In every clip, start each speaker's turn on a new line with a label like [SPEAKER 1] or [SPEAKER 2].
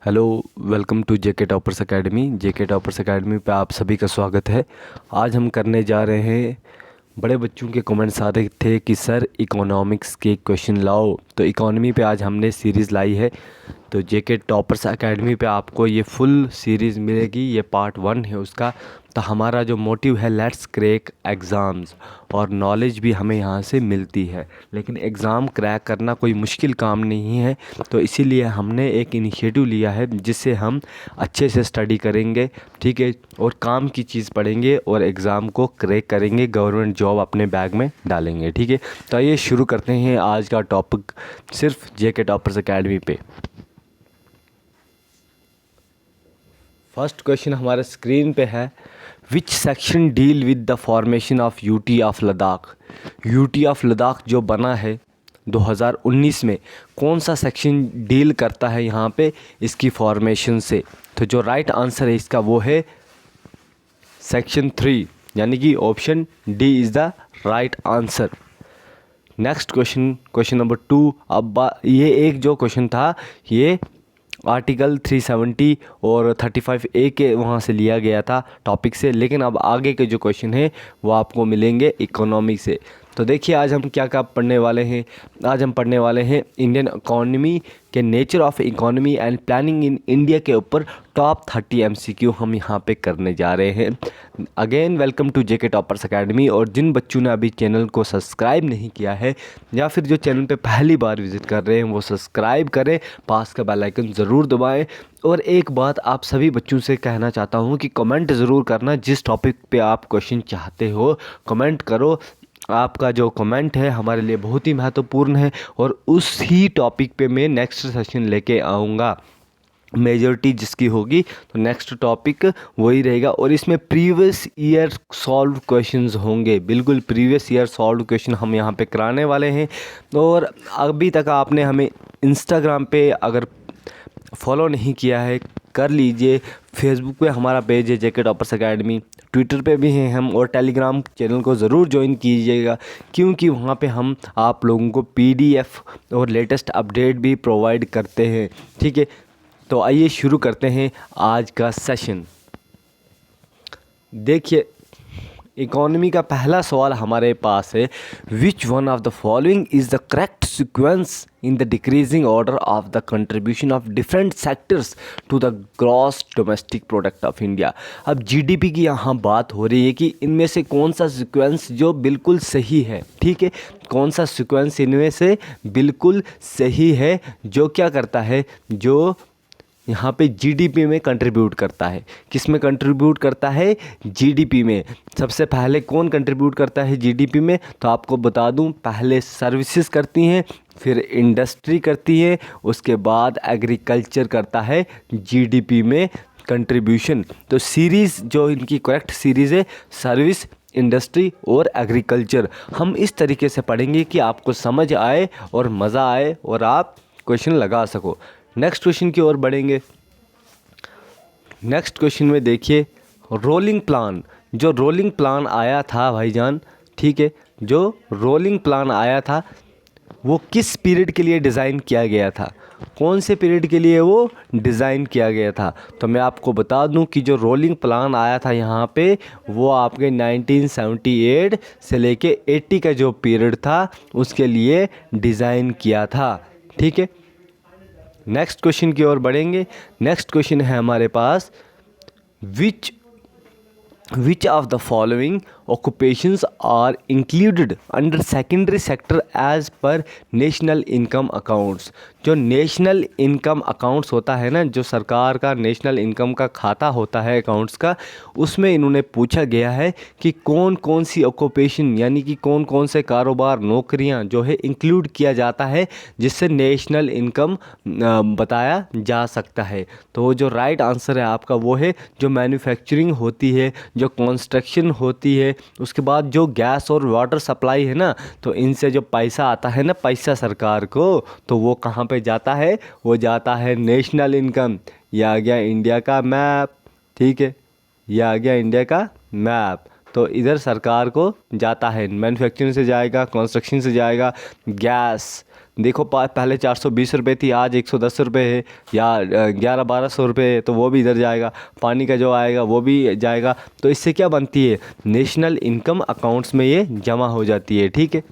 [SPEAKER 1] Hello, welcome to JK Toppers Academy. JK Toppers Academy पे आप सभी का स्वागत है। आज हम करने जा रहे हैं, बड़े बच्चों के कमेंट्स आ रहे थे कि सर इकोनॉमिक्स के क्वेश्चन लाओ, तो इकोनॉमी पे आज हमने सीरीज़ लाई है। तो जेके टॉपर्स एकेडमी पे आपको ये फुल सीरीज़ मिलेगी, ये पार्ट 1 है उसका। तो हमारा जो मोटिव है, लेट्स क्रैक एग्ज़ाम्स, और नॉलेज भी हमें यहाँ से मिलती है। लेकिन एग्ज़ाम क्रैक करना कोई मुश्किल काम नहीं है, तो इसीलिए हमने एक इनिशिएटिव लिया है जिससे हम अच्छे से स्टडी करेंगे, ठीक है, और काम की चीज़ पढ़ेंगे और एग्ज़ाम को क्रैक करेंगे, गवर्नमेंट जॉब अपने बैग में डालेंगे, ठीक है। तो आइए शुरू करते हैं आज का टॉपिक सिर्फ जेके टॉपर्स एकेडमी पे। फर्स्ट क्वेश्चन हमारे स्क्रीन पे है, which section deal with the formation of UT of Ladakh. UT of Ladakh जो बना है 2019 में, कौन सा सेक्शन डील करता है यहाँ पे इसकी फॉर्मेशन से? तो जो राइट आंसर है इसका वो है सेक्शन 3, यानी कि option D is the right answer. Next question, question number 2। अब ये एक जो क्वेश्चन था ये आर्टिकल 370 और 35A के वहाँ से लिया गया था टॉपिक से, लेकिन अब आगे के जो क्वेश्चन है वो आपको मिलेंगे इकोनॉमी से। तो देखिए आज हम क्या क्या पढ़ने वाले हैं। आज हम पढ़ने वाले हैं इंडियन इकोनॉमी के nature of economy and planning in India के ऊपर टॉप 30 MCQ हम यहाँ पे करने जा रहे हैं। Again welcome to JK Toppers Academy. और जिन बच्चों ने अभी चैनल को सब्सक्राइब नहीं किया है या फिर जो चैनल पे पहली बार विज़िट कर रहे हैं वो सब्सक्राइब करें, पास का बेल आइकन ज़रूर दबाएं। और एक बात आप सभी बच्चों से कहना चाहता हूँ कि कमेंट ज़रूर करना, जिस टॉपिक पे आप क्वेश्चन चाहते हो कमेंट करो। आपका जो कमेंट है हमारे लिए बहुत ही महत्वपूर्ण है और उसी टॉपिक पे मैं नेक्स्ट सेशन लेके आऊँगा। मेजॉरिटी जिसकी होगी तो नेक्स्ट टॉपिक वही रहेगा, और इसमें प्रीवियस ईयर सॉल्व क्वेश्चंस होंगे। बिल्कुल प्रीवियस ईयर सॉल्व क्वेश्चन हम यहाँ पे कराने वाले हैं। और अभी तक आपने हमें इंस्टाग्राम पे अगर फॉलो नहीं किया है कर लीजिए। फेसबुक पे हमारा पेज है जेके टॉपर्स एकेडमी, ट्विटर पे भी हैं हम, और टेलीग्राम चैनल को ज़रूर ज्वाइन कीजिएगा, क्योंकि वहाँ पे हम आप लोगों को PDF और लेटेस्ट अपडेट भी प्रोवाइड करते हैं, ठीक है। तो आइए शुरू करते हैं आज का सेशन। देखिए इकोनॉमी का पहला सवाल हमारे पास है, which one of the following is the correct sequence in the decreasing order of the contribution of different sectors to the gross domestic product of India. अब GDP की यहाँ बात हो रही है कि इनमें से कौन सा सीक्वेंस जो बिल्कुल सही है, ठीक है, कौन सा सीक्वेंस इनमें से बिल्कुल सही है जो क्या करता है, जो यहाँ पे GDP में कंट्रीब्यूट करता है। किस में कंट्रीब्यूट करता है? GDP में। सबसे पहले कौन कंट्रीब्यूट करता है GDP में? तो आपको बता दूं, पहले सर्विसेज करती हैं, फिर इंडस्ट्री करती है, उसके बाद एग्रीकल्चर करता है GDP में कंट्रीब्यूशन। तो सीरीज़ जो इनकी करेक्ट सीरीज़ है, सर्विस, इंडस्ट्री और एग्रीकल्चर। हम इस तरीके से पढ़ेंगे कि आपको समझ आए और मज़ा आए और आप क्वेश्चन लगा सको। नेक्स्ट क्वेश्चन की ओर बढ़ेंगे। नेक्स्ट क्वेश्चन में देखिए, रोलिंग प्लान, जो रोलिंग प्लान आया था भाईजान, ठीक है, जो रोलिंग प्लान आया था वो किस पीरियड के लिए डिज़ाइन किया गया था? कौन से पीरियड के लिए वो डिज़ाइन किया गया था? तो मैं आपको बता दूं कि जो रोलिंग प्लान आया था यहाँ पे वो आपके 1978 से लेके 80 का जो पीरियड था उसके लिए डिज़ाइन किया था, ठीक है। नेक्स्ट क्वेश्चन की ओर बढ़ेंगे। नेक्स्ट क्वेश्चन है हमारे पास, which of the following occupations are included under secondary sector as per national income accounts. जो नेशनल इनकम अकाउंट्स होता है ना, जो सरकार का नेशनल इनकम का खाता होता है अकाउंट्स का, उसमें इन्होंने पूछा गया है कि कौन कौन सी ऑक्यूपेशन, यानी कि कौन कौन से कारोबार, नौकरियां जो है इंक्लूड किया जाता है जिससे नेशनल इनकम बताया जा सकता है। तो जो राइट आंसर है आपका वो है जो मैन्युफैक्चरिंग होती है, जो कंस्ट्रक्शन होती है, उसके बाद जो गैस और वाटर सप्लाई है ना, तो इनसे जो पैसा आता है ना, पैसा सरकार को, तो वो कहाँ पे जाता है? वो जाता है नेशनल इनकम। ये आ गया इंडिया का मैप, ठीक है, ये आ गया इंडिया का मैप। तो इधर सरकार को जाता है, मैन्युफैक्चरिंग से जाएगा, कंस्ट्रक्शन से जाएगा। गैस देखो पहले 420 रुपये थी, आज 110 रुपये है, या 1100-1200 रुपये है, तो वो भी इधर जाएगा। पानी का जो आएगा वो भी जाएगा। तो इससे क्या बनती है, नेशनल इनकम अकाउंट्स में ये जमा हो जाती है। ठीक है,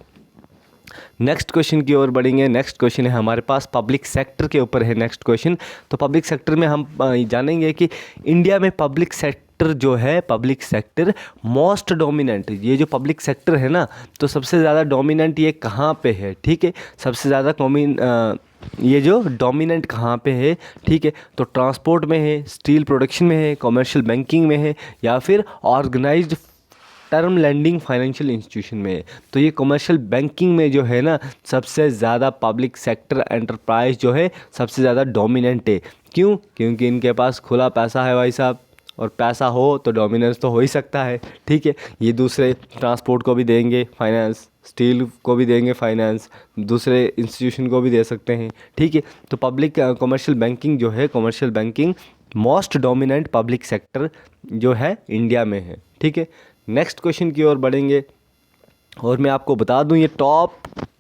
[SPEAKER 1] नेक्स्ट क्वेश्चन की ओर बढ़ेंगे। नेक्स्ट क्वेश्चन है हमारे पास पब्लिक सेक्टर के ऊपर है नेक्स्ट क्वेश्चन। तो पब्लिक सेक्टर में हम जानेंगे कि इंडिया में पब्लिक सेक्टर जो है, पब्लिक सेक्टर मोस्ट डोमिनेंट, ये जो पब्लिक सेक्टर है ना, तो सबसे ज़्यादा डोमिनेंट ये कहाँ पे है। ठीक है, सबसे ज़्यादा ये जो डोमिनेंट कहाँ पे है। ठीक है, तो ट्रांसपोर्ट में है, स्टील प्रोडक्शन में है, कमर्शियल बैंकिंग में है, या फिर organised term lending financial institution में। तो ये कमर्शियल बैंकिंग में जो है ना, सबसे ज़्यादा पब्लिक सेक्टर एंटरप्राइज जो है सबसे ज़्यादा डोमिनेंट है। क्यों? क्योंकि इनके पास खुला पैसा है भाई साहब, और पैसा हो तो डोमिनेंस तो हो ही सकता है। ठीक है, ये दूसरे ट्रांसपोर्ट को भी देंगे फाइनेंस, स्टील को भी देंगे फाइनेंस, दूसरे इंस्टीट्यूशन को भी दे सकते हैं। ठीक है, तो पब्लिक कमर्शियल बैंकिंग जो है, commercial banking most dominant public sector जो है इंडिया में है। ठीक है, नेक्स्ट क्वेश्चन की ओर बढ़ेंगे, और मैं आपको बता दूं ये टॉप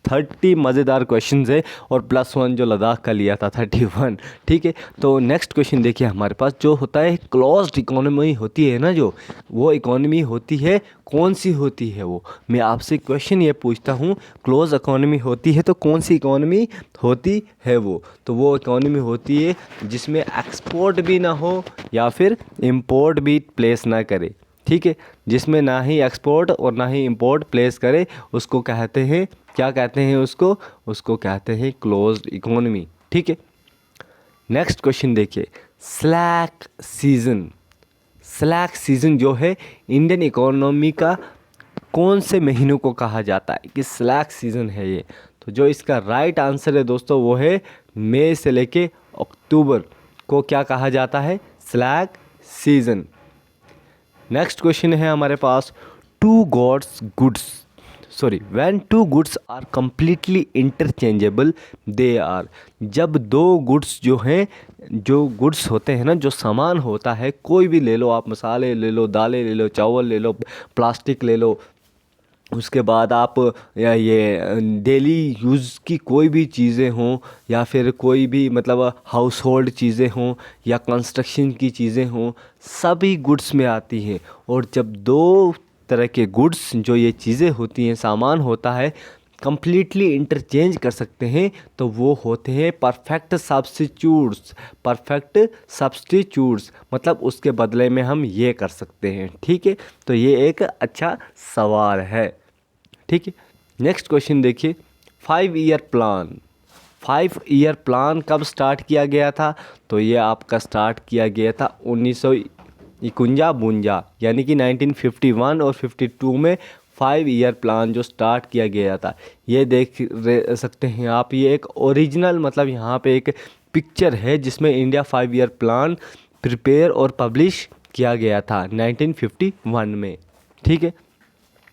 [SPEAKER 1] 30 मज़ेदार क्वेश्चंस है, और +1 जो लद्दाख का लिया था 31। ठीक है, तो नेक्स्ट क्वेश्चन देखिए हमारे पास जो होता है, क्लोज्ड इकोनॉमी होती है ना, जो वो इकोनॉमी होती है, कौन सी होती है वो? मैं आपसे क्वेश्चन ये पूछता हूँ, क्लोज इकोनॉमी होती है तो कौन सी इकोनॉमी होती है वो? तो वो इकोनॉमी होती है जिसमें एक्सपोर्ट भी ना हो या फिर इम्पोर्ट भी प्लेस ना करे। ठीक है, जिसमें ना ही एक्सपोर्ट और ना ही इंपोर्ट प्लेस करे, उसको कहते हैं, क्या कहते हैं उसको कहते हैं क्लोज्ड इकोनॉमी। ठीक है, नेक्स्ट क्वेश्चन देखिए, स्लैक सीजन। स्लैक सीजन जो है इंडियन इकोनॉमी का कौन से महीनों को कहा जाता है कि स्लैक सीजन है ये? तो जो इसका राइट आंसर है दोस्तों वो है मई से लेके अक्टूबर को क्या कहा जाता है? Slack season. नेक्स्ट क्वेश्चन है हमारे पास, when two goods are completely interchangeable they are. जब दो गुड्स जो हैं, जो गुड्स होते हैं ना, जो सामान होता है, कोई भी ले लो आप, मसाले ले लो, दालें ले लो, चावल ले लो, प्लास्टिक ले लो, उसके बाद आप या ये डेली यूज़ की कोई भी चीज़ें हों, या फिर कोई भी मतलब हाउस होल्ड चीज़ें हों, या कंस्ट्रक्शन की चीज़ें हों, सभी गुड्स में आती हैं। और जब दो तरह के गुड्स, जो ये चीज़ें होती हैं, सामान होता है, कंप्लीटली इंटरचेंज कर सकते हैं, तो वो होते हैं परफेक्ट सब्स्टिट्यूट्स। परफेक्ट सब्स्टिट्यूट्स मतलब उसके बदले में हम ये कर सकते हैं। ठीक है, तो ये एक अच्छा सवाल है। ठीक है, नेक्स्ट क्वेश्चन देखिए, 5 ईयर प्लान। 5 ईयर प्लान कब स्टार्ट किया गया था? तो ये आपका स्टार्ट किया गया था 1951 यानी कि 1951 और 52 में 5 ईयर प्लान जो स्टार्ट किया गया था। ये देख सकते हैं आप, ये एक ओरिजिनल मतलब यहाँ पे एक पिक्चर है जिसमें इंडिया 5 ईयर प्लान प्रिपेयर और पब्लिश किया गया था 1951 में। ठीक है,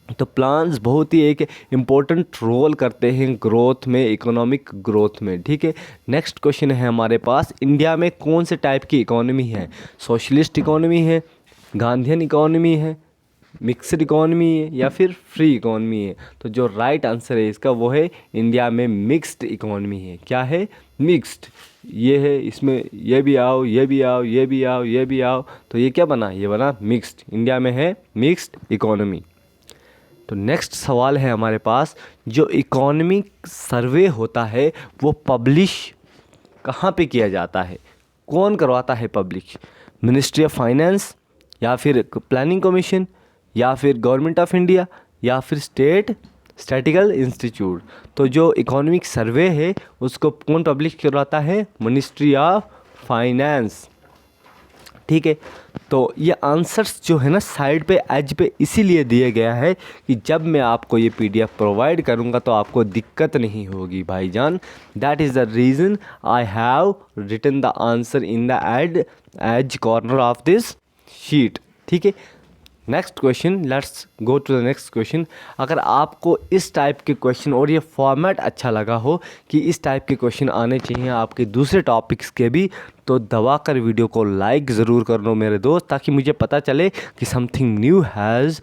[SPEAKER 1] तो प्लान्स बहुत ही एक इम्पोर्टेंट रोल करते हैं ग्रोथ में, इकोनॉमिक ग्रोथ में। ठीक है, नेक्स्ट क्वेश्चन है हमारे पास, इंडिया में कौन से टाइप की इकोनॉमी है? सोशलिस्ट इकोनॉमी है, गांधीयन इकोनॉमी है, मिक्सड इकोनॉमी है, या फिर फ्री इकोनॉमी है? तो जो राइट आंसर है इसका वो है इंडिया में मिक्स्ड इकोनॉमी है। क्या है? मिक्स्ड। ये है, इसमें ये भी आओ, ये भी आओ, ये भी आओ, ये भी आओ, तो ये क्या बना? ये बना मिक्स्ड। इंडिया में है मिक्स्ड इकोनॉमी। तो नेक्स्ट सवाल है हमारे पास, जो इकोनॉमिक सर्वे होता है वो पब्लिश कहाँ पे किया जाता है? कौन करवाता है पब्लिश? मिनिस्ट्री ऑफ फाइनेंस, या फिर प्लानिंग कमीशन, या फिर गवर्नमेंट ऑफ इंडिया, या फिर स्टैटिस्टिकल इंस्टीट्यूट? तो जो इकोनॉमिक सर्वे है उसको कौन पब्लिश करवाता है? Ministry of finance. ठीक है, तो ये आंसर्स जो है ना साइड पे एज पे इसीलिए दिए गया है कि जब मैं आपको ये PDF प्रोवाइड करूँगा तो आपको दिक्कत नहीं होगी भाईजान। That is the reason I have written the answer in the edge corner of this sheet. ठीक है, next question, let's go to the next question. अगर आपको इस टाइप के क्वेश्चन और ये फॉर्मेट अच्छा लगा हो कि इस टाइप के क्वेश्चन आने चाहिए आपके दूसरे टॉपिक्स के भी, तो दबा कर वीडियो को लाइक ज़रूर कर लो मेरे दोस्त, ताकि मुझे पता चले कि something new has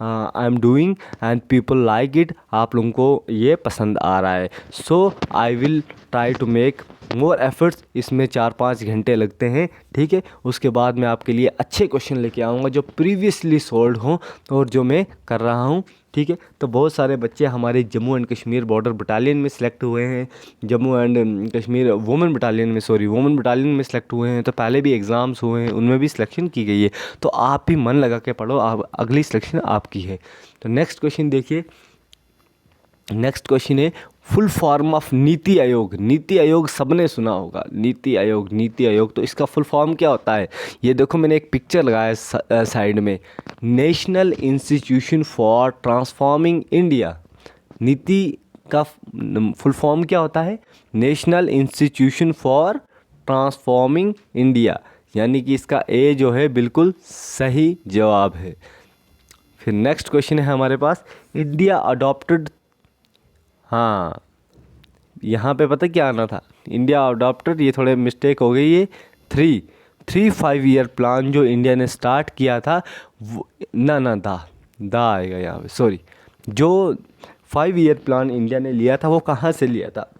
[SPEAKER 1] I am doing and people like it, आप लोगों को ये पसंद आ रहा है। So I will try to make more efforts. इसमें 4-5 घंटे लगते हैं, ठीक है। उसके बाद मैं आपके लिए अच्छे क्वेश्चन लेके आऊँगा जो प्रीवियसली सोल्व हों और जो मैं कर रहा हूँ, ठीक है। तो बहुत सारे बच्चे हमारे Jammu and Kashmir border battalion में सिलेक्ट हुए हैं, Jammu and Kashmir women battalion में, वुमेन बटालियन में सिलेक्ट हुए हैं। तो पहले भी एग्ज़ाम्स हुए हैं, उनमें भी सिलेक्शन की गई है। तो आप भी मन लगा के पढ़ो, आप अगली सिलेक्शन आपकी है। तो नेक्स्ट क्वेश्चन देखिए। नेक्स्ट क्वेश्चन है full form of NITI Aayog. NITI Aayog सबने सुना होगा, नीति आयोग, नीति आयोग। तो इसका फुल फॉर्म क्या होता है? ये देखो मैंने एक पिक्चर लगाया है साइड में, national institution for transforming India. नीति का फुल फॉर्म क्या होता है? National institution for transforming India, यानी कि इसका ए जो है बिल्कुल सही जवाब है। फिर नेक्स्ट क्वेश्चन है हमारे पास, इंडिया अडॉप्टेड, हाँ यहाँ पे पता क्या आना था, इंडिया अडॉप्टेड, ये थोड़े मिस्टेक हो गई है। 5 ईयर प्लान जो इंडिया ने स्टार्ट किया था वो दा आएगा यहाँ पे, सॉरी। जो 5 ईयर प्लान इंडिया ने लिया था वो कहाँ से लिया था?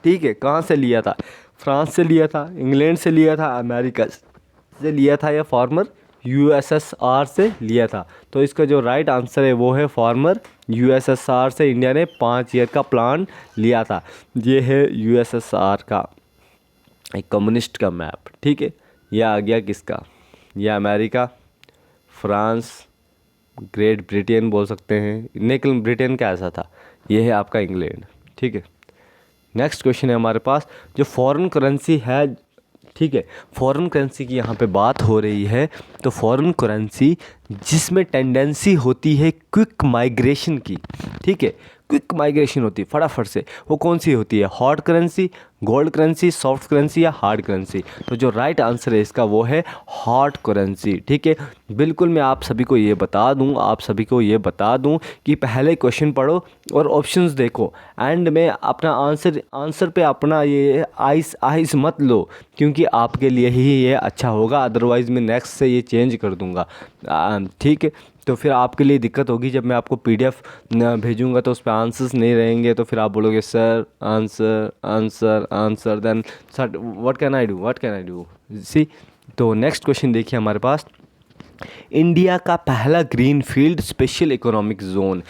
[SPEAKER 1] ठीक है, कहाँ से लिया था? फ्रांस से लिया था, इंग्लैंड से लिया था, अमेरिका से लिया था, या फॉर्मर यूएसएसआर से लिया था? तो इसका जो राइट आंसर है वो है फॉर्मर यूएसएसआर से इंडिया ने 5 ईयर का प्लान लिया था। ये है यूएसएसआर का एक कम्युनिस्ट का मैप, ठीक है। यह आ गया किसका? यह अमेरिका, फ्रांस, ग्रेट ब्रिटेन बोल सकते हैं, लेकिन ब्रिटेन का ऐसा था। ये है आपका इंग्लैंड, ठीक है। नेक्स्ट क्वेश्चन है हमारे पास, जो फॉरेन करेंसी है, ठीक है, फॉरेन करेंसी की यहाँ पे बात हो रही है। तो फॉरेन करेंसी जिसमें टेंडेंसी होती है क्विक माइग्रेशन की, ठीक है, क्विक माइग्रेशन होती है फटाफट से, वो कौन सी होती है? Hot currency, gold currency, soft currency या हार्ड करेंसी? तो जो राइट आंसर है इसका वो है हॉट करेंसी, ठीक है। बिल्कुल मैं आप सभी को ये बता दूं कि पहले क्वेश्चन पढ़ो और ऑप्शंस देखो, एंड में अपना आंसर पे अपना ये आइस मत लो, क्योंकि आपके लिए ही ये अच्छा होगा। अदरवाइज़ मैं नेक्स्ट से ये चेंज कर दूंगा, ठीक है। तो फिर आपके लिए दिक्कत होगी जब मैं आपको पीडीएफ भेजूंगा तो उस पर आंसर्स नहीं रहेंगे, तो फिर आप बोलोगे sir answer then sir what can I do see. तो नेक्स्ट क्वेश्चन देखिए हमारे पास, इंडिया का पहला green field special economic zone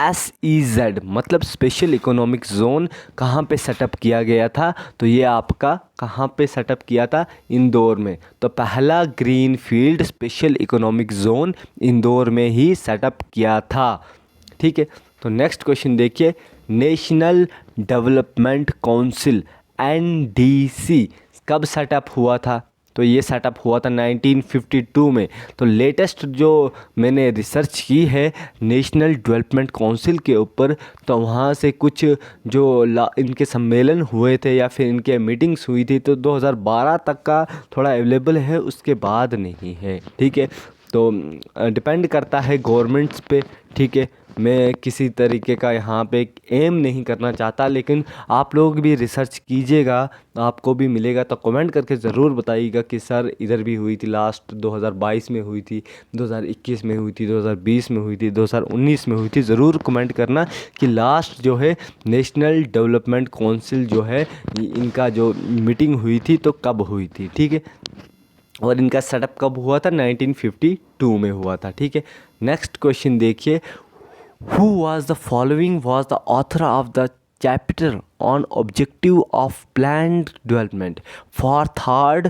[SPEAKER 1] SEZ मतलब स्पेशल इकोनॉमिक जोन कहाँ पे सेटअप किया गया था? तो ये आपका कहाँ पे सेटअप किया था? इंदौर में। तो पहला green field special economic zone Indore में ही सेटअप किया था, ठीक है। तो नेक्स्ट क्वेश्चन देखिए, नेशनल डेवलपमेंट काउंसिल NDC कब सेटअप हुआ था? तो ये सेटअप हुआ था 1952 में। तो लेटेस्ट जो मैंने रिसर्च की है नेशनल डेवलपमेंट काउंसिल के ऊपर, तो वहाँ से कुछ जो इनके सम्मेलन हुए थे या फिर इनके मीटिंग्स हुई थी, तो 2012 तक का थोड़ा अवेलेबल है, उसके बाद नहीं है, ठीक है। तो डिपेंड करता है गवर्नमेंट्स पे, ठीक है। मैं किसी तरीके का यहाँ पे एम नहीं करना चाहता, लेकिन आप लोग भी रिसर्च कीजिएगा, आपको भी मिलेगा। तो कमेंट करके ज़रूर बताइएगा कि सर इधर भी हुई थी, लास्ट 2022 में हुई थी, 2021 में हुई थी, 2020 में हुई थी, 2019 में हुई थी। ज़रूर कमेंट करना कि लास्ट जो है नेशनल डेवलपमेंट काउंसिल जो है इनका जो मीटिंग हुई थी तो कब हुई थी, ठीक है। और इनका सेटअप कब हुआ था? 1952 में हुआ था, ठीक है। नेक्स्ट क्वेश्चन देखिए, Who was the following was the author of the chapter on objective of planned development for third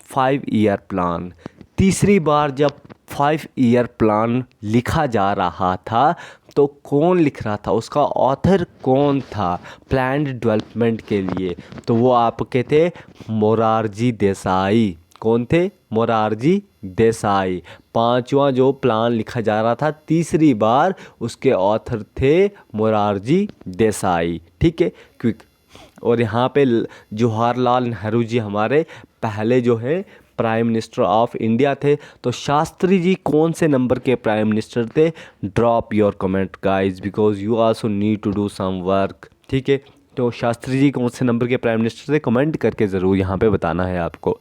[SPEAKER 1] 5-year plan? तीसरी बार जब 5 ईयर प्लान लिखा जा रहा था तो कौन लिख रहा था, उसका ऑथर कौन था प्लान्ड डेवलपमेंट के लिए? तो वो आपके थे मोरारजी देसाई। कौन थे? मोरारजी देसाई। 5वां जो प्लान लिखा जा रहा था तीसरी बार, उसके ऑथर थे मोरारजी देसाई, ठीक है। क्विक। और यहाँ पे जवाहरलाल नेहरू जी हमारे पहले जो है प्राइम मिनिस्टर ऑफ इंडिया थे। तो शास्त्री जी कौन से नंबर के प्राइम मिनिस्टर थे? Drop your comment guys because you also need to do some work, ठीक है। तो शास्त्री जी कौन से नंबर के प्राइम मिनिस्टर थे? कमेंट करके ज़रूर यहाँ पे बताना है आपको।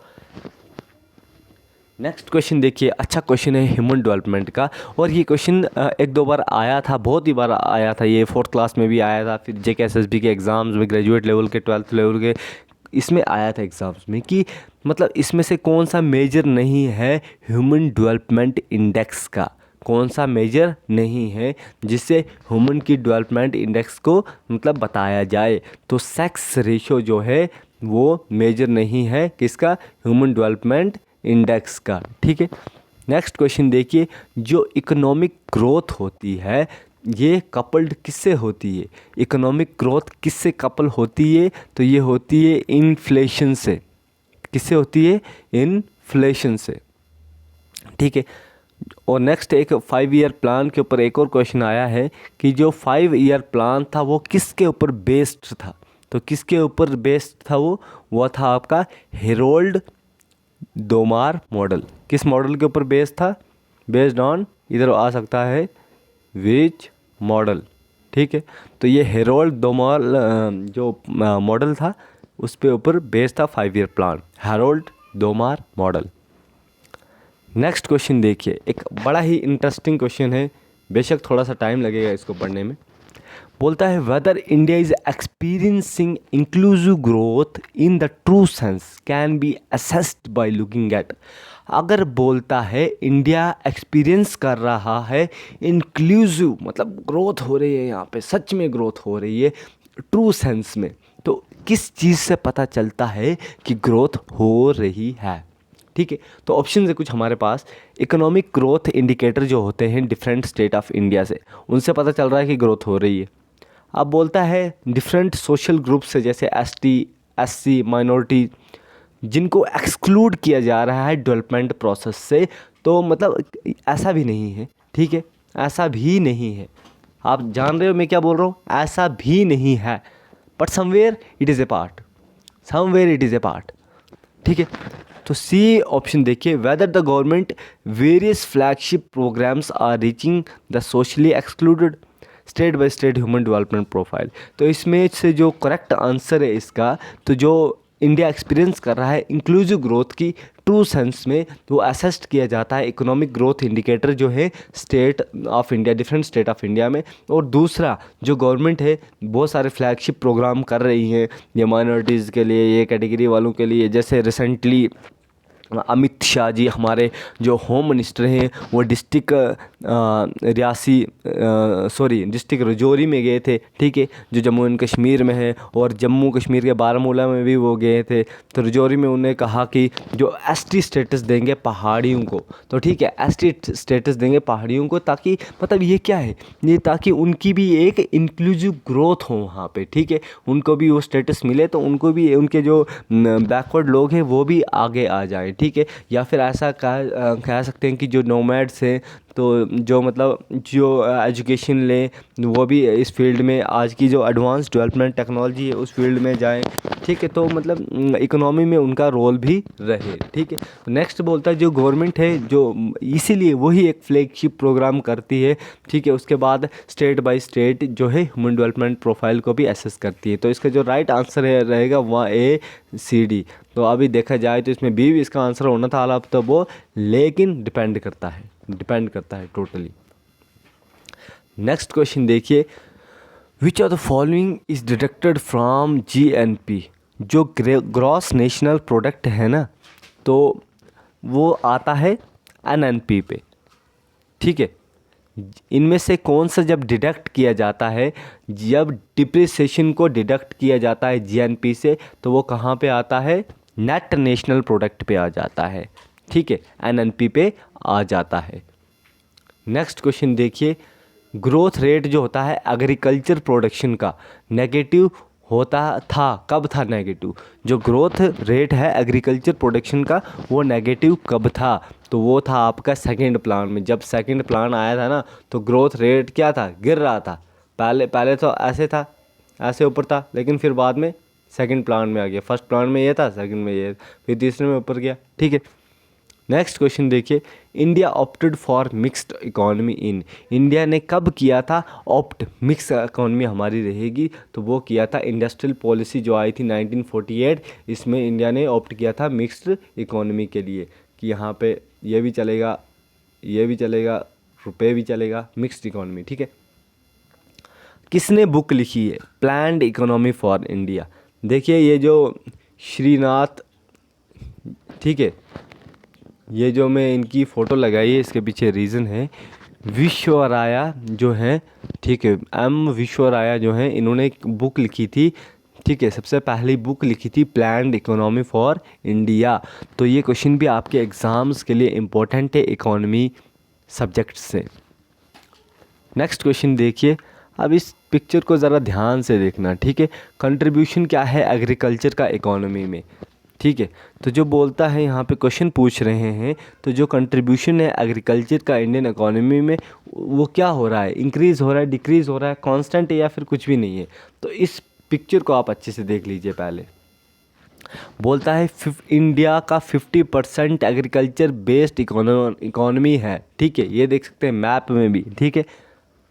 [SPEAKER 1] नेक्स्ट क्वेश्चन देखिए, अच्छा क्वेश्चन है ह्यूमन डेवलपमेंट का, और ये क्वेश्चन एक दो बार आया था, बहुत ही बार आया था, ये 4th क्लास में भी आया था, फिर JKSSB के एग्ज़ाम्स में, ग्रेजुएट लेवल के, 12th लेवल के, इसमें आया था एग्ज़ाम्स में कि मतलब इसमें से कौन सा मेजर नहीं है ह्यूमन डेवलपमेंट इंडेक्स का, कौन सा मेजर नहीं है जिससे ह्यूमन की डेवलपमेंट इंडेक्स को मतलब बताया जाए। तो सेक्स रेशो जो है वो मेजर नहीं है किसका, ह्यूमन डेवलपमेंट इंडेक्स का, ठीक है। नेक्स्ट क्वेश्चन देखिए, जो इकोनॉमिक ग्रोथ होती है ये कपल्ड किससे होती है, इकोनॉमिक ग्रोथ किससे कपल होती है, तो ये होती है इन्फ्लेशन से, किससे होती है, इन्फ्लेशन से, ठीक है। और नेक्स्ट एक 5 ईयर प्लान के ऊपर एक और क्वेश्चन आया है कि जो 5 ईयर प्लान था वो किसके ऊपर बेस्ड था, तो किसके ऊपर बेस्ड था वो था आपका हेरोल्ड डोमार मॉडल। किस मॉडल के ऊपर बेस्ड था, बेस्ड ऑन, इधर आ सकता है विच मॉडल, ठीक है। तो ये हेरोल्ड डोमार जो मॉडल था उस पे ऊपर बेस्ड था 5 year plan, Harold Domar model. Next question देखिए, एक बड़ा ही इंटरेस्टिंग क्वेश्चन है, बेशक थोड़ा सा टाइम लगेगा इसको पढ़ने में। बोलता है weather India is experiencing inclusive growth in the true sense can be assessed by looking at. अगर बोलता है इंडिया एक्सपीरियंस कर रहा है इंक्लूसिव, मतलब ग्रोथ हो रही है यहाँ पे, सच में ग्रोथ हो रही है ट्रू सेंस में, तो किस चीज़ से पता चलता है कि ग्रोथ हो रही है, ठीक है। तो ऑप्शन है कुछ हमारे पास, इकोनॉमिक ग्रोथ इंडिकेटर जो होते हैं डिफरेंट स्टेट ऑफ इंडिया से, उनसे पता चल रहा है कि ग्रोथ हो रही है। अब बोलता है डिफरेंट सोशल ग्रुप से, जैसे ST SC माइनॉरिटी, जिनको एक्सक्लूड किया जा रहा है डेवलपमेंट प्रोसेस से, तो मतलब ऐसा भी नहीं है, ठीक है, ऐसा भी नहीं है। आप जान रहे हो मैं क्या बोल रहा हूँ, ऐसा भी नहीं है, but somewhere it is a part, somewhere it is a part, ठीक है। तो सी ऑप्शन देखिए, whether the government various flagship programmes are reaching the socially excluded state by state human development profile. तो इसमें से जो करेक्ट आंसर है इसका, तो जो इंडिया एक्सपीरियंस कर रहा है इंक्लूसिव ग्रोथ की ट्रू सेंस में, तो असेस्ट किया जाता है इकोनॉमिक ग्रोथ इंडिकेटर जो है state of India, different state of India में। और दूसरा जो गवर्नमेंट है बहुत सारे फ्लैगशिप प्रोग्राम कर रही हैं ये माइनॉरिटीज़ के लिए, ये कैटेगरी वालों के लिए, जैसे रिसेंटली अमित शाह जी हमारे जो होम मिनिस्टर हैं वो डिस्ट्रिक्ट डिस्ट्रिक्ट राजौरी में गए थे, ठीक है, जो जम्मू एंड कश्मीर में है, और जम्मू कश्मीर के बारामूला में भी वो गए थे। तो राजौरी में उन्हें कहा कि जो ST स्टेटस देंगे पहाड़ियों को, तो ठीक है ST स्टेटस देंगे पहाड़ियों को, ताकि मतलब ये क्या है, ये ताकि उनकी भी एक इंक्लूसिव ग्रोथ हो वहाँ पे, ठीक है, उनको भी वो स्टेटस मिले, तो उनको भी उनके जो बैकवर्ड लोग हैं वो भी आगे आ जाएं, ठीक है। या फिर ऐसा कह सकते हैं कि जो नोमैड्स हैं, तो जो मतलब जो एजुकेशन लें वो भी इस फील्ड में, आज की जो एडवांस डेवलपमेंट टेक्नोलॉजी है उस फील्ड में जाएं, ठीक है। तो मतलब इकोनॉमी में उनका रोल भी रहे, ठीक है। नेक्स्ट बोलता है जो गवर्नमेंट है जो इसीलिए वही एक फ्लैगशिप प्रोग्राम करती है, ठीक है, उसके बाद स्टेट बाय स्टेट जो है ह्यूमन डेवलपमेंट प्रोफाइल को भी एसेस करती है। तो इसका जो राइट आंसर रहेगा वह ACD। तो अभी देखा जाए तो इसमें B भी इसका आंसर होना था, अब तो वो, लेकिन डिपेंड करता है टोटली। नेक्स्ट क्वेश्चन देखिए, विच of the following is deducted from GNP। जो ग्रॉस नेशनल प्रोडक्ट है ना, तो वो आता है NNP पे, ठीक है। इनमें से कौन सा जब डिडक्ट किया जाता है, जब डिप्रिसिएशन को डिडक्ट किया जाता है GNP से, तो वो कहाँ पे आता है, नेट नेशनल प्रोडक्ट पे आ जाता है, ठीक है, NNP पे आ जाता है। नेक्स्ट क्वेश्चन देखिए, ग्रोथ रेट जो होता है एग्रीकल्चर प्रोडक्शन का नेगेटिव होता था, कब था नेगेटिव, जो ग्रोथ रेट है एग्रीकल्चर प्रोडक्शन का वो नेगेटिव कब था, तो वो था आपका सेकंड प्लान में। जब सेकंड प्लान आया था ना, तो ग्रोथ रेट क्या था, गिर रहा था, पहले तो ऐसे था, ऐसे ऊपर था, लेकिन फिर बाद में सेकंड प्लान में आ गया, फर्स्ट प्लान में ये था, सेकंड में ये, फिर तीसरे में ऊपर गया, ठीक है। नेक्स्ट क्वेश्चन देखिए, India opted for mixed economy in, India ने कब किया था ऑप्ट, मिक्स इकोनॉमी हमारी रहेगी, तो वो किया था इंडस्ट्रियल पॉलिसी जो आई थी 1948, इसमें इंडिया ने ऑप्ट किया था मिक्स्ड इकोनॉमी के लिए, कि यहाँ पे ये भी चलेगा, ये भी चलेगा, रुपए भी चलेगा, मिक्स्ड इकोनॉमी, ठीक है। किसने बुक लिखी है प्लान्ड इकोनॉमी फॉर इंडिया? देखिए ये जो श्रीनाथ, ठीक है, ये जो मैं इनकी फ़ोटो लगाई है इसके पीछे रीज़न है, विश्वराया जो हैं, ठीक है, एम विश्वराया जो हैं, इन्होंने एक बुक लिखी थी, ठीक है, सबसे पहली बुक लिखी थी प्लान्ड इकोनॉमी फॉर इंडिया। तो ये क्वेश्चन भी आपके एग्ज़ाम्स के लिए इम्पोर्टेंट है इकोनॉमी सब्जेक्ट से। नेक्स्ट क्वेश्चन देखिए, अब इस पिक्चर को ज़रा ध्यान से देखना, ठीक है। कंट्रीब्यूशन क्या है एग्रीकल्चर का इकोनॉमी में, ठीक है। तो जो बोलता है यहाँ पे क्वेश्चन पूछ रहे हैं, तो जो कंट्रीब्यूशन है एग्रीकल्चर का इंडियन इकोनॉमी में वो क्या हो रहा है, इंक्रीज़ हो रहा है, डिक्रीज़ हो रहा है, कांस्टेंट है या फिर कुछ भी नहीं है। तो इस पिक्चर को आप अच्छे से देख लीजिए। पहले बोलता है इंडिया का 50% एग्रीकल्चर बेस्ड इकोनॉमी है, ठीक है, ये देख सकते हैं मैप में भी, ठीक है।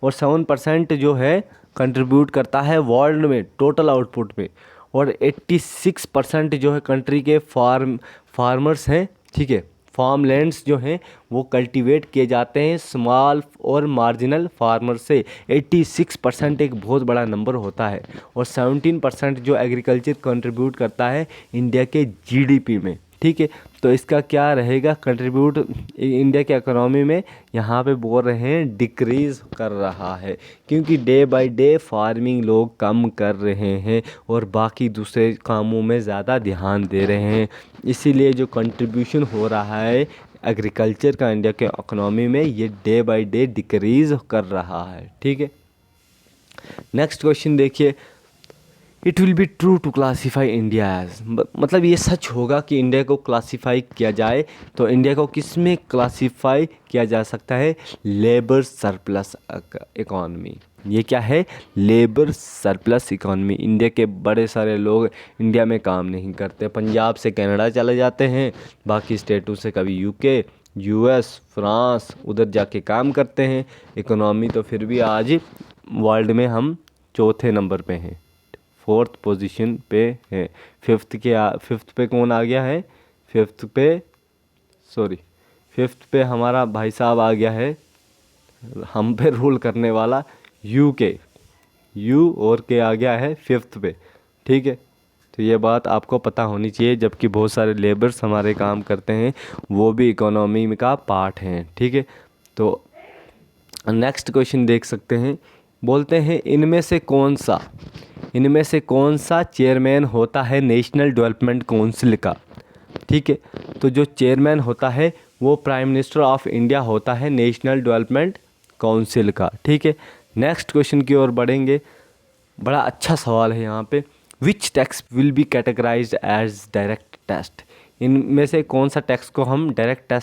[SPEAKER 1] और 7% जो है कंट्रीब्यूट करता है वर्ल्ड में टोटल आउटपुट में, और 86% जो है कंट्री के फार्मर्स हैं, ठीक है, फार्म लैंड्स जो हैं वो कल्टीवेट किए जाते हैं स्मॉल और मार्जिनल फार्मर से। 86% एक बहुत बड़ा नंबर होता है। और 17% जो एग्रीकल्चर कंट्रीब्यूट करता है इंडिया के जीडीपी में, ठीक है। तो इसका क्या रहेगा कंट्रीब्यूट इंडिया के इकोनॉमी में, यहाँ पे बोल रहे हैं डिक्रीज़ कर रहा है, क्योंकि डे बाय डे फार्मिंग लोग कम कर रहे हैं और बाकी दूसरे कामों में ज़्यादा ध्यान दे रहे हैं, इसीलिए जो कंट्रीब्यूशन हो रहा है एग्रीकल्चर का इंडिया के इकोनॉमी में ये डे बाय डे डिक्रीज़ कर रहा है, ठीक है। नेक्स्ट क्वेश्चन देखिए, it will be true to classify India as, मतलब ये सच होगा कि इंडिया को क्लासीफाई किया जाए, तो इंडिया को किस में क्लासीफाई किया जा सकता है, लेबर सरप्लस इकॉनमी। ये क्या है, लेबर सरप्लस इकॉनमी। इंडिया के बड़े सारे लोग इंडिया में काम नहीं करते, पंजाब से कनाडा चले जाते हैं, बाकी स्टेटों से कभी यूके, यूएस, फ्रांस उधर जाके काम करते हैं। इकोनॉमी तो फिर भी आज वर्ल्ड में हम चौथे नंबर पे हैं, 4th पोजीशन पे है। फिफ्थ पे कौन आ गया है, फिफ्थ पे हमारा भाई साहब आ गया है, हम पे रूल करने वाला यूके, यू और के आ गया है 5th पे, ठीक है। तो ये बात आपको पता होनी चाहिए, जबकि बहुत सारे लेबर्स हमारे काम करते हैं वो भी इकोनॉमी का पार्ट हैं, ठीक है। तो नेक्स्ट क्वेश्चन देख सकते हैं, बोलते हैं इनमें से कौन सा चेयरमैन होता है नेशनल डेवलपमेंट काउंसिल का, ठीक है। तो जो चेयरमैन होता है वो प्राइम मिनिस्टर ऑफ इंडिया होता है नेशनल डेवलपमेंट काउंसिल का, ठीक है। नेक्स्ट क्वेश्चन की ओर बढ़ेंगे, बड़ा अच्छा सवाल है यहाँ पे, which tax will be categorised as direct tax. इनमें से कौन सा टैक्स को हम डायरेक्ट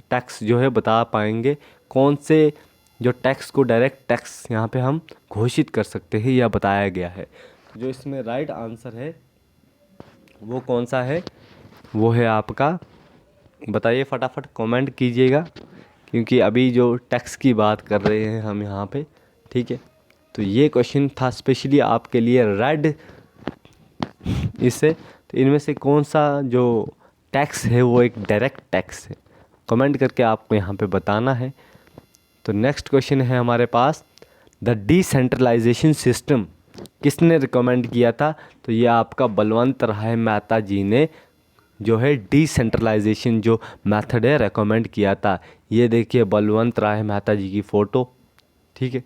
[SPEAKER 1] टैक्स जो है बता पाएंगे, कौन से जो टैक्स को डायरेक्ट टैक्स यहाँ पे हम घोषित कर सकते हैं या बताया गया है। जो इसमें राइट आंसर है वो कौन सा है, वो है आपका, बताइए फटाफट कमेंट कीजिएगा, क्योंकि अभी जो टैक्स की बात कर रहे हैं हम यहाँ पे, ठीक है। तो ये क्वेश्चन था स्पेशली आपके लिए रेड इससे। तो इनमें से कौन सा जो टैक्स है वो एक डायरेक्ट टैक्स है, कमेंट करके आपको यहाँ पे बताना है। तो नेक्स्ट क्वेश्चन है हमारे पास, द डिसेंट्रलाइजेशन सिस्टम किसने रिकमेंड किया था। तो ये आपका बलवंत राय मेहता जी ने जो है डिसेंट्रलाइजेशन जो मेथड है रिकमेंड किया था। ये देखिए बलवंत राय मेहता जी की फ़ोटो, ठीक है।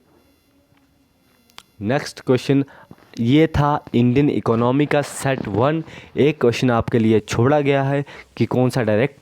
[SPEAKER 1] नेक्स्ट क्वेश्चन ये था इंडियन इकोनॉमी का सेट 1। एक क्वेश्चन आपके लिए छोड़ा गया है कि कौन सा डायरेक्ट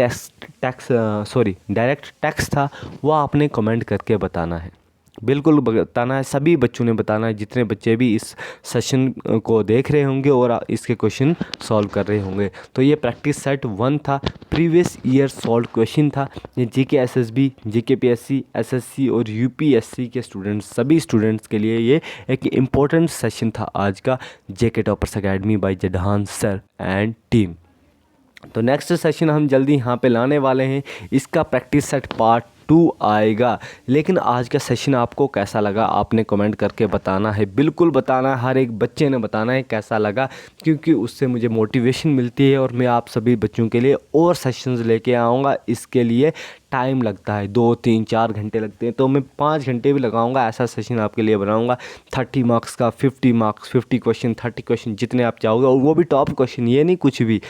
[SPEAKER 1] टैक्स था, वो आपने कमेंट करके बताना है, बिल्कुल बताना है, सभी बच्चों ने बताना है, जितने बच्चे भी इस सेशन को देख रहे होंगे और इसके क्वेश्चन सॉल्व कर रहे होंगे। तो ये प्रैक्टिस सेट 1 था, प्रीवियस ईयर सॉल्व क्वेश्चन था। ये GK SSB, GK PSC, SSC और यूपीएससी के स्टूडेंट्स, सभी स्टूडेंट्स के लिए ये एक इम्पोर्टेंट सेशन था आज का JK toppers academy by Jadhan sir and team. तो नेक्स्ट सेशन हम जल्दी यहाँ पे लाने वाले हैं, इसका प्रैक्टिस सेट पार्ट 2 आएगा। लेकिन आज का सेशन आपको कैसा लगा आपने कमेंट करके बताना है, बिल्कुल बताना है, हर एक बच्चे ने बताना है कैसा लगा, क्योंकि उससे मुझे मोटिवेशन मिलती है और मैं आप सभी बच्चों के लिए और सेशंस लेके आऊँगा। इसके लिए टाइम लगता है, 2 3 4 घंटे लगते हैं, तो मैं 5 घंटे भी लगाऊंगा, ऐसा सेशन आपके लिए बनाऊंगा। 30 मार्क्स का, 50 मार्क्स, 50 क्वेश्चन, 30 क्वेश्चन, जितने आप चाहोगे, और वो भी टॉप क्वेश्चन, ये नहीं कुछ भी,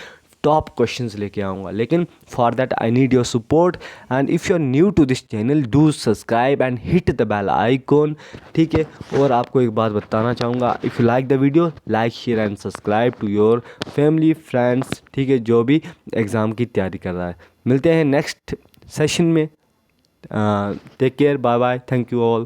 [SPEAKER 1] टॉप क्वेश्चंस लेके आऊँगा। लेकिन for that I need your support, and if you are new to this channel do subscribe and hit the bell icon, ठीक है। और आपको एक बात बताना चाहूँगा, if you like the video, like share and subscribe to your family friends, ठीक है, जो भी एग्ज़ाम की तैयारी कर रहा है। मिलते हैं नेक्स्ट सेशन में। Take care, bye bye, thank you all.